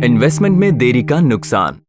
Investment में देरी का नुकसान।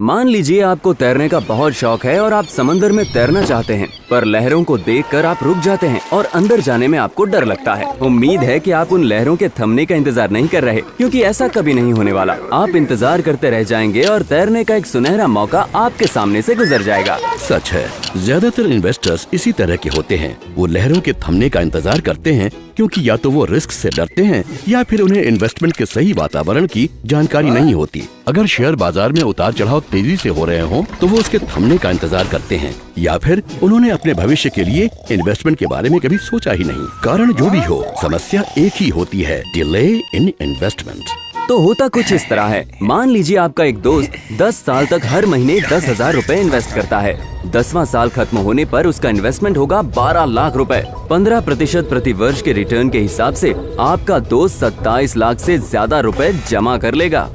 मान लीजिए आपको तैरने का बहुत शौक है और आप समंदर में तैरना चाहते हैं, पर लहरों को देखकर आप रुक जाते हैं और अंदर जाने में आपको डर लगता है। उम्मीद है कि आप उन लहरों के थमने का इंतजार नहीं कर रहे, क्योंकि ऐसा कभी नहीं होने वाला। आप इंतजार करते रह जाएंगे और तैरने का एक सुनहरा मौका आपके सामने से गुजर जाएगा। सच है, ज्यादातर इन्वेस्टर्स इसी तरह के होते हैं। वो लहरों के थमने का इंतजार करते हैं, क्योंकि या तो वो रिस्क से डरते हैं या फिर उन्हें इन्वेस्टमेंट के सही वातावरण की जानकारी नहीं होती। अगर शेयर बाजार में उतार चढ़ाव तेजी से हो रहे हों, तो वो उसके थमने का इंतजार करते हैं, या फिर उन्होंने अपने भविष्य के लिए इन्वेस्टमेंट के बारे में कभी सोचा ही नहीं। कारण जो भी हो, समस्या एक ही होती है, डिले इन इन्वेस्टमेंट। तो होता कुछ इस तरह है। मान लीजिए आपका एक दोस्त 10 साल तक हर महीने 10,000 रुपए इन्वेस्ट करता है। 10वां साल खत्म होने पर उसका इन्वेस्टमेंट होगा 12 लाख रुपए। 15% प्रति वर्ष के रिटर्न के हिसाब से आपका दोस्त 27 लाख से ज्यादा रुपए जमा कर लेगा।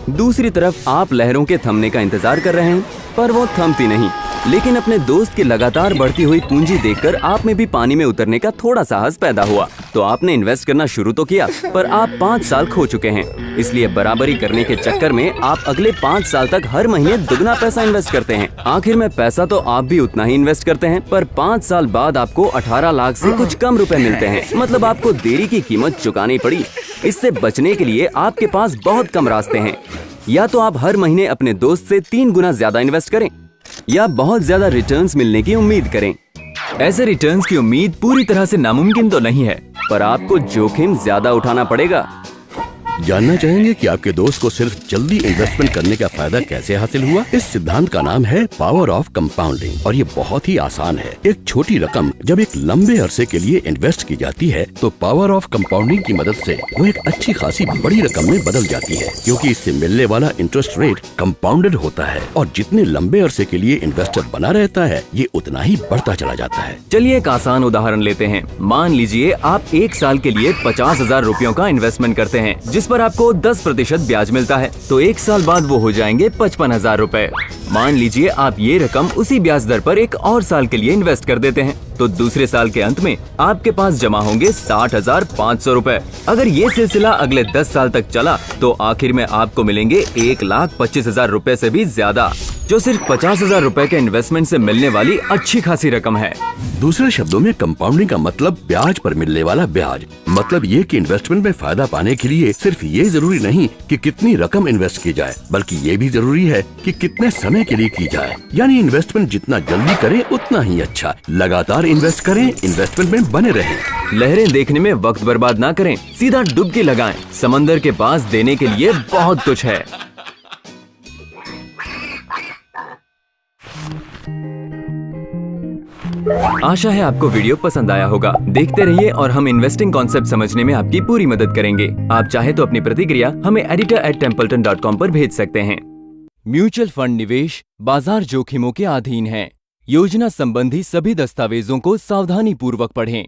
दूसरी तरफ आप लहरों के थमने का इंतजार कर रहे हैं, पर वो थमती नहीं। लेकिन अपने दोस्त की लगातार बढ़ती हुई पूंजी देखकर आप में भी पानी में उतरने का थोड़ा साहस पैदा हुआ। तो आपने इन्वेस्ट करना शुरू तो किया, पर आप 5 साल खो चुके हैं। इसलिए बराबरी करने के चक्कर में आप अगले 5 साल तक हर महीने दुगना पैसा इन्वेस्ट करते हैं। आखिर में पैसा तो आप भी उतना ही इन्वेस्ट करते हैं, पर 5 साल बाद आपको 18 लाख से कुछ कम रुपए मिलते हैं। मतलब आपको देरी की कीमत चुकानी पड़ी। इससे बचने के लिए आपके पास बहुत कम रास्ते हैं। या तो आप हर महीने अपने दोस्त से 3 गुना ज्यादा इन्वेस्ट करें, या बहुत ज्यादा रिटर्न्स मिलने की उम्मीद करें। ऐसे रिटर्न्स की उम्मीद पूरी तरह से नामुमकिन तो नहीं है, पर आपको जोखिम ज्यादा उठाना पड़ेगा। जानना चाहेंगे कि आपके दोस्त को सिर्फ जल्दी इन्वेस्टमेंट करने का फायदा कैसे हासिल हुआ? इस सिद्धांत का नाम है पावर ऑफ कंपाउंडिंग, और ये बहुत ही आसान है। एक छोटी रकम जब एक लंबे अरसे के लिए इन्वेस्ट की जाती है, तो पावर ऑफ कंपाउंडिंग की मदद से वो एक अच्छी खासी बड़ी रकम में बदल जाती है, क्योंकि इससे मिलने वाला इंटरेस्ट रेट कंपाउंडेड होता है। और जितने लंबे अरसे के लिए इन्वेस्टर बना रहता है, ये उतना ही बढ़ता चला जाता है। चलिए एक आसान उदाहरण लेते हैं। मान लीजिए आप 1 साल के लिए 50,000 रुपयों का इन्वेस्टमेंट करते हैं, जिस पर आपको 10% ब्याज मिलता है। तो 1 साल बाद वो हो जाएंगे 55,000 रुपए। मान लीजिए आप ये रकम उसी ब्याज दर पर एक और साल के लिए इन्वेस्ट कर देते हैं, तो दूसरे साल के अंत में आपके पास जमा होंगे 60,500 रुपए। अगर ये सिलसिला अगले 10 साल तक चला, तो आखिर में आपको मिलेंगे 1,25,000 रुपए से भी ज्यादा, जो सिर्फ 50,000 रुपए के इन्वेस्टमेंट से मिलने वाली अच्छी खासी रकम है। दूसरे शब्दों में कंपाउंडिंग का मतलब ब्याज पर मिलने वाला ब्याज। मतलब ये कि इन्वेस्टमेंट में फायदा पाने के लिए सिर्फ ये जरूरी नहीं कि कितनी रकम इन्वेस्ट की जाए, बल्कि ये भी जरूरी है कि कितने समय के लिए की जाए। यानी इन्वेस्टमेंट जितना जल्दी करें उतना ही अच्छा। लगातार इन्वेस्ट करें, इन्वेस्टमेंट में बने रहें। लहरें देखने में वक्त बर्बाद ना करें, सीधा डुबकी लगाएं। समंदर के पास देने के लिए बहुत कुछ है। आशा है आपको वीडियो पसंद आया होगा। देखते रहिए और हम इन्वेस्टिंग कॉन्सेप्ट समझने में आपकी पूरी मदद करेंगे। आप चाहे तो अपनी प्रतिक्रिया हमें editor@templeton.com पर भेज सकते हैं। म्यूचुअल फंड निवेश बाजार जोखिमों के अधीन है। योजना संबंधी सभी दस्तावेजों को सावधानी पूर्वक पढ़ें।